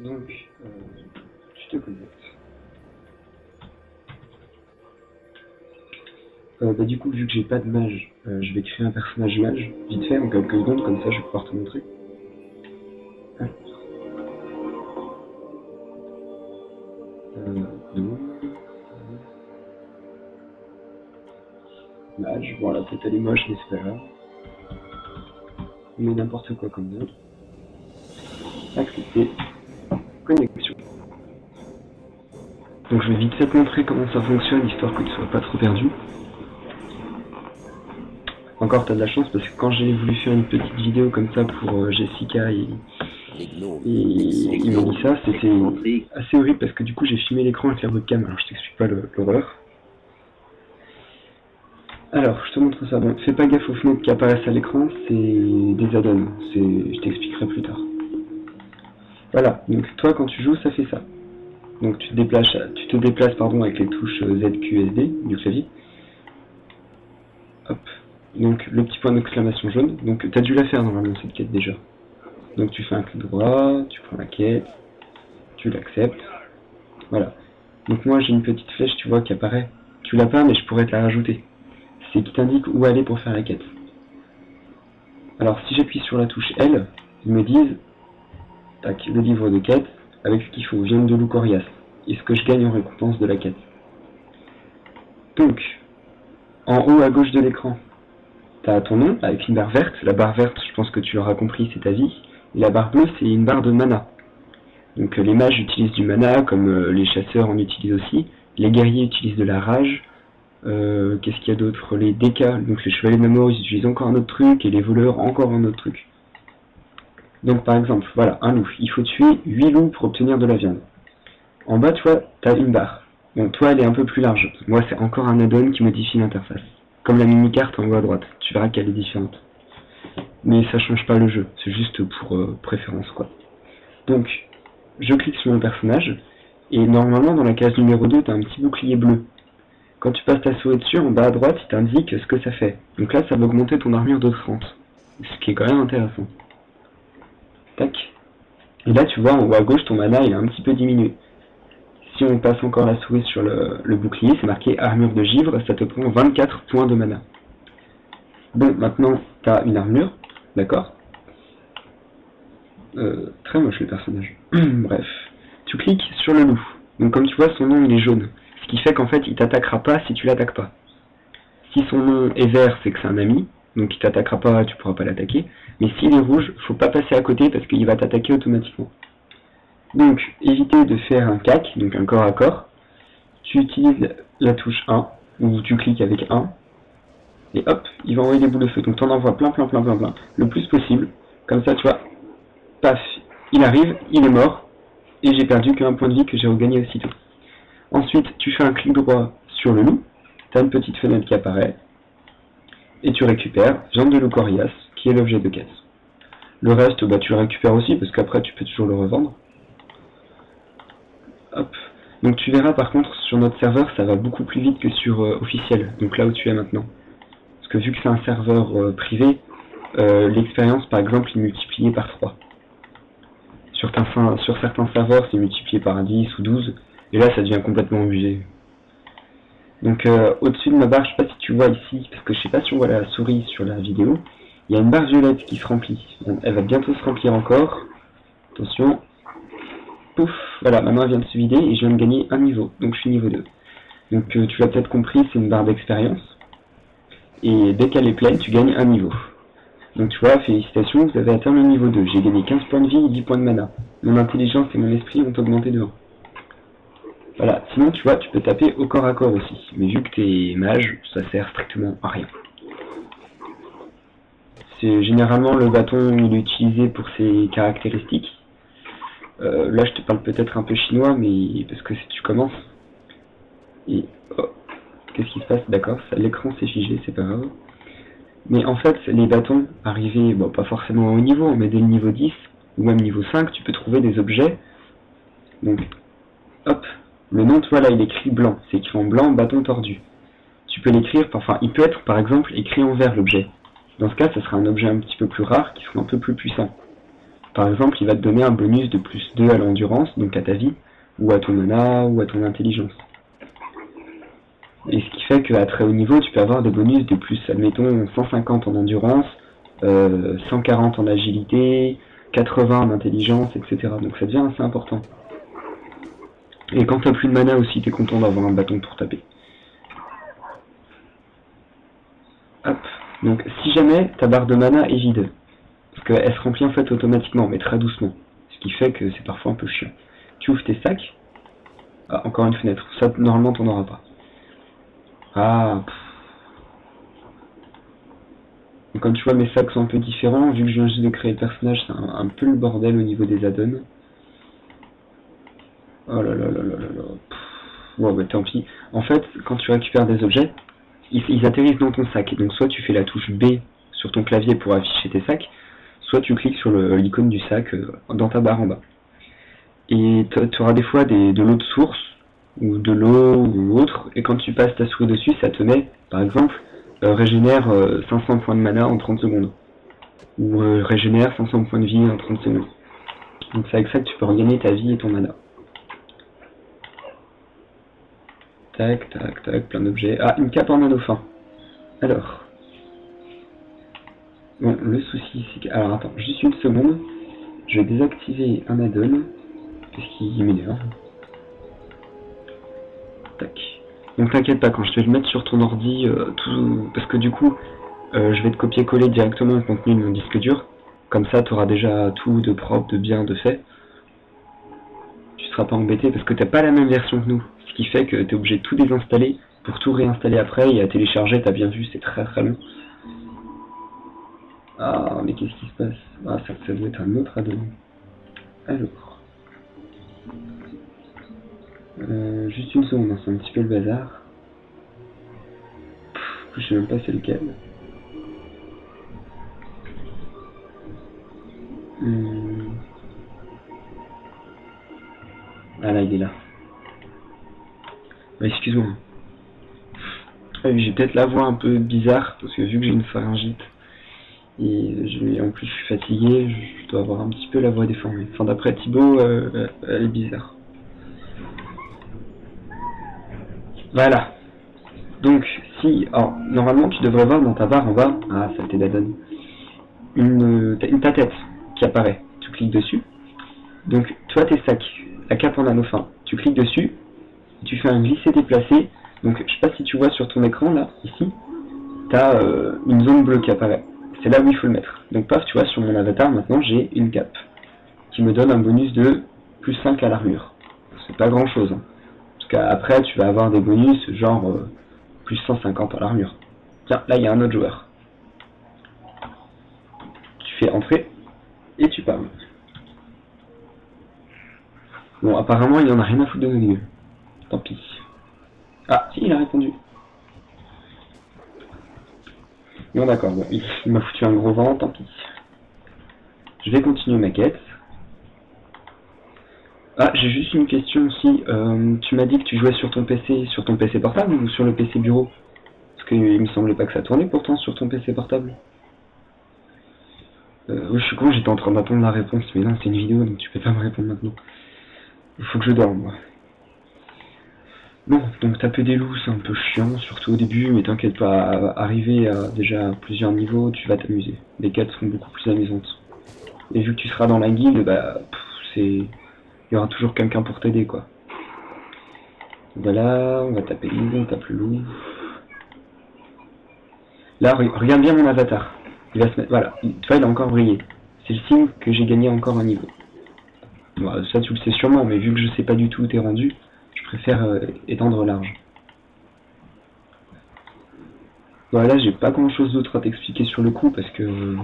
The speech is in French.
Donc, tu te connectes. Bah, du coup, vu que j'ai pas de mage, je vais créer un personnage mage, vite fait, en quelques secondes, comme ça je vais pouvoir te montrer. Alors, donc, mage, bon la tête elle est moche, mais c'est pas grave. Mais n'importe quoi comme ça. Accepter. Connexion. Donc je vais vite fait te montrer comment ça fonctionne, histoire que tu sois pas trop perdu. Encore t'as de la chance parce que quand j'ai voulu faire une petite vidéo comme ça pour Jessica et Mélissa, c'était assez horrible parce que du coup j'ai filmé l'écran avec la webcam, alors je t'explique pas l'horreur. Alors, je te montre ça. Bon, fais pas gaffe aux fenêtres qui apparaissent à l'écran, c'est des add-ons. Je t'expliquerai plus tard. Voilà, donc toi quand tu joues, ça fait ça. Donc tu te déplaces avec les touches ZQSD du clavier. Hop. Donc le petit point d'exclamation jaune. Donc tu as dû la faire normalement cette quête déjà. Donc tu fais un clic droit, tu prends la quête, tu l'acceptes. Voilà. Donc moi j'ai une petite flèche, tu vois, qui apparaît. Tu l'as pas, mais je pourrais te la rajouter. C'est qui t'indique où aller pour faire la quête. Alors si j'appuie sur la touche L, ils me disent tac, le livre de quête avec ce qu'il faut, viande de loup coriace, et ce que je gagne en récompense de la quête. Donc, en haut à gauche de l'écran, tu as ton nom avec une barre verte. La barre verte, je pense que tu l'auras compris, c'est ta vie. Et la barre bleue, c'est une barre de mana. Donc les mages utilisent du mana, comme les chasseurs en utilisent aussi. Les guerriers utilisent de la rage. Qu'est-ce qu'il y a d'autre? Les DK, donc les chevaliers de la mort, ils utilisent encore un autre truc, et les voleurs encore un autre truc. Donc par exemple, voilà, un loup. Il faut tuer 8 loups pour obtenir de la viande. En bas, tu vois, tu as une barre. Donc toi, elle est un peu plus large. Moi, c'est encore un add-on qui modifie l'interface. Comme la mini-carte en haut à droite. Tu verras qu'elle est différente. Mais ça change pas le jeu. C'est juste pour préférence, quoi. Donc, je clique sur mon personnage. Et normalement, dans la case numéro 2, tu as un petit bouclier bleu. Quand tu passes ta souris dessus, en bas à droite, il t'indique ce que ça fait. Donc là, ça va augmenter ton armure de 30. Ce qui est quand même intéressant. Tac. Et là, tu vois, en haut à gauche, ton mana, il a un petit peu diminué. Si on passe encore la souris sur le bouclier, c'est marqué armure de givre, ça te prend 24 points de mana. Bon, maintenant, tu as une armure, d'accord. Très moche le personnage. Bref. Tu cliques sur le loup. Donc comme tu vois, son nom il est jaune. Ce qui fait qu'en fait, il t'attaquera pas si tu l'attaques pas. Si son nom est vert, c'est que c'est un ami. Donc il t'attaquera pas, tu pourras pas l'attaquer. Mais s'il est rouge, faut pas passer à côté parce qu'il va t'attaquer automatiquement. Donc, évitez de faire un CAC, donc un corps à corps. Tu utilises la touche 1, ou tu cliques avec 1, et hop, il va envoyer des boules de feu. Donc tu en envoies plein, le plus possible. Comme ça, tu vois, paf, il arrive, il est mort, et j'ai perdu qu'un point de vie que j'ai regagné aussitôt. Ensuite, tu fais un clic droit sur le loup, tu as une petite fenêtre qui apparaît, et tu récupères viande de loup coriace, qui est l'objet de quête. Le reste, bah, tu le récupères aussi, parce qu'après, tu peux toujours le revendre. Hop. Donc tu verras par contre sur notre serveur ça va beaucoup plus vite que sur officiel, donc là où tu es maintenant. Parce que vu que c'est un serveur privé, l'expérience par exemple est multipliée par 3. Sur certains serveurs c'est multiplié par 10 ou 12, et là ça devient complètement abusé. Donc au-dessus de ma barre, je sais pas si tu vois ici, parce que je sais pas si on voit la souris sur la vidéo, il y a une barre violette qui se remplit. Donc, elle va bientôt se remplir encore. Attention. Pouf, voilà, ma main vient de se vider et je viens de gagner un niveau, donc je suis niveau 2. Donc tu l'as peut-être compris, c'est une barre d'expérience. Et dès qu'elle est pleine, tu gagnes un niveau. Donc tu vois, félicitations, vous avez atteint le niveau 2. J'ai gagné 15 points de vie et 10 points de mana. Mon intelligence et mon esprit ont augmenté de 1. Voilà, sinon tu vois, tu peux taper au corps à corps aussi. Mais vu que t'es mage, ça sert strictement à rien. C'est généralement le bâton, il est utilisé pour ses caractéristiques. Là, je te parle peut-être un peu chinois, mais parce que si tu commences. Et oh, qu'est-ce qui se passe? D'accord, l'écran s'est figé, c'est pas grave. Mais en fait, les bâtons arrivés, bon, pas forcément au haut niveau, mais dès le niveau 10 ou même niveau 5, tu peux trouver des objets. Donc, hop, le nom, tu vois là, il est écrit blanc. C'est écrit en blanc, bâton tordu. Tu peux l'écrire, enfin, il peut être par exemple écrit en vert l'objet. Dans ce cas, ça sera un objet un petit peu plus rare qui sera un peu plus puissant. Par exemple, il va te donner un bonus de +2 à l'endurance, donc à ta vie, ou à ton mana, ou à ton intelligence. Et ce qui fait qu'à très haut niveau, tu peux avoir des bonus de plus, admettons, 150 en endurance, 140 en agilité, 80 en intelligence, etc. Donc ça devient assez important. Et quand t'as plus de mana aussi, t'es content d'avoir un bâton pour taper. Hop. Donc si jamais ta barre de mana est vide, parce qu'elle se remplit en fait automatiquement, mais très doucement, ce qui fait que c'est parfois un peu chiant. Tu ouvres tes sacs. Ah, encore une fenêtre. Ça, normalement, t'en auras pas. Ah. Comme tu vois, mes sacs sont un peu différents. Vu que je viens juste de créer le personnage, c'est un peu le bordel au niveau des add-ons. Oh là là là là là là. Bon, bah tant pis. En fait, quand tu récupères des objets, ils atterrissent dans ton sac. Et donc, soit tu fais la touche B sur ton clavier pour afficher tes sacs, soit tu cliques sur l'icône du sac dans ta barre en bas. Et tu auras des fois de l'eau de source, ou de l'eau ou autre, et quand tu passes ta souris dessus, ça te met, par exemple, régénère 500 points de mana en 30 secondes. Ou régénère 500 points de vie en 30 secondes. Donc c'est avec ça que tu peux regagner ta vie et ton mana. Tac, tac, tac, plein d'objets. Ah, une cape en anneau fin. Alors. Bon, le souci, c'est que... Alors, attends, juste une seconde. Je vais désactiver un add-on. Qu'est-ce qui m'énerve? Tac. Donc t'inquiète pas, quand je vais le mettre sur ton ordi, parce que du coup, je vais te copier-coller directement le contenu de mon disque dur. Comme ça, tu auras déjà tout de propre, de bien, de fait. Tu seras pas embêté parce que t'as pas la même version que nous. Ce qui fait que tu es obligé de tout désinstaller pour tout réinstaller après et à télécharger, t'as bien vu, c'est très très long. Ah, mais qu'est-ce qui se passe? Ah, ça doit être un autre add-on. Alors. Juste une seconde, c'est un petit peu le bazar. Je sais même pas c'est lequel. Ah là, il est là. Bah, excuse-moi. J'ai peut-être la voix un peu bizarre, parce que vu que j'ai une pharyngite, et en plus je suis fatigué, je dois avoir un petit peu la voix déformée. Enfin, d'après Thibaut, elle est bizarre. Voilà. Donc, si... Alors, normalement, tu devrais voir dans ta barre en bas... Ah, ça t'est d'adonne. Ta tête qui apparaît. Tu cliques dessus. Donc, toi, tes sacs. La cape en anneau fin. Tu cliques dessus. Tu fais un glisser-déplacer. Donc, je sais pas si tu vois sur ton écran, là, ici. T'as une zone bleue qui apparaît. C'est là où il faut le mettre. Donc, paf, tu vois, sur mon avatar, maintenant, j'ai une cape. Qui me donne un bonus de plus 5 à l'armure. C'est pas grand-chose, hein. Parce qu'après, tu vas avoir des bonus, genre... plus 150 à l'armure. Tiens, là il y a un autre joueur. Tu fais entrer et tu parles. Bon, apparemment il en a rien à foutre de nos gueules. Tant pis. Ah, si, il a répondu. Bon, d'accord, bon, il m'a foutu un gros vent, tant pis. Je vais continuer ma quête. Ah, j'ai juste une question aussi. Tu m'as dit que tu jouais sur ton PC portable ou sur le PC bureau? Parce qu'il me semblait pas que ça tournait pourtant sur ton PC portable. Oui, je suis con, j'étais en train d'attendre la réponse, mais non, c'est une vidéo, donc tu peux pas me répondre maintenant. Il faut que je dorme, moi. Bon, donc taper des loups, c'est un peu chiant, surtout au début, mais t'inquiète pas, arriver à déjà plusieurs niveaux, tu vas t'amuser. Les quêtes seront beaucoup plus amusantes. Et vu que tu seras dans la guilde, bah, il y aura toujours quelqu'un pour t'aider, quoi. Voilà, on va taper loup, on tape le loup. Là, regarde bien mon avatar. Il va se mettre, voilà, tu vois, il a encore brillé. C'est le signe que j'ai gagné encore un niveau. Bon, ça, tu le sais sûrement, mais vu que je sais pas du tout où t'es rendu, je préfère étendre large. Voilà, j'ai pas grand chose d'autre à t'expliquer sur le coup parce que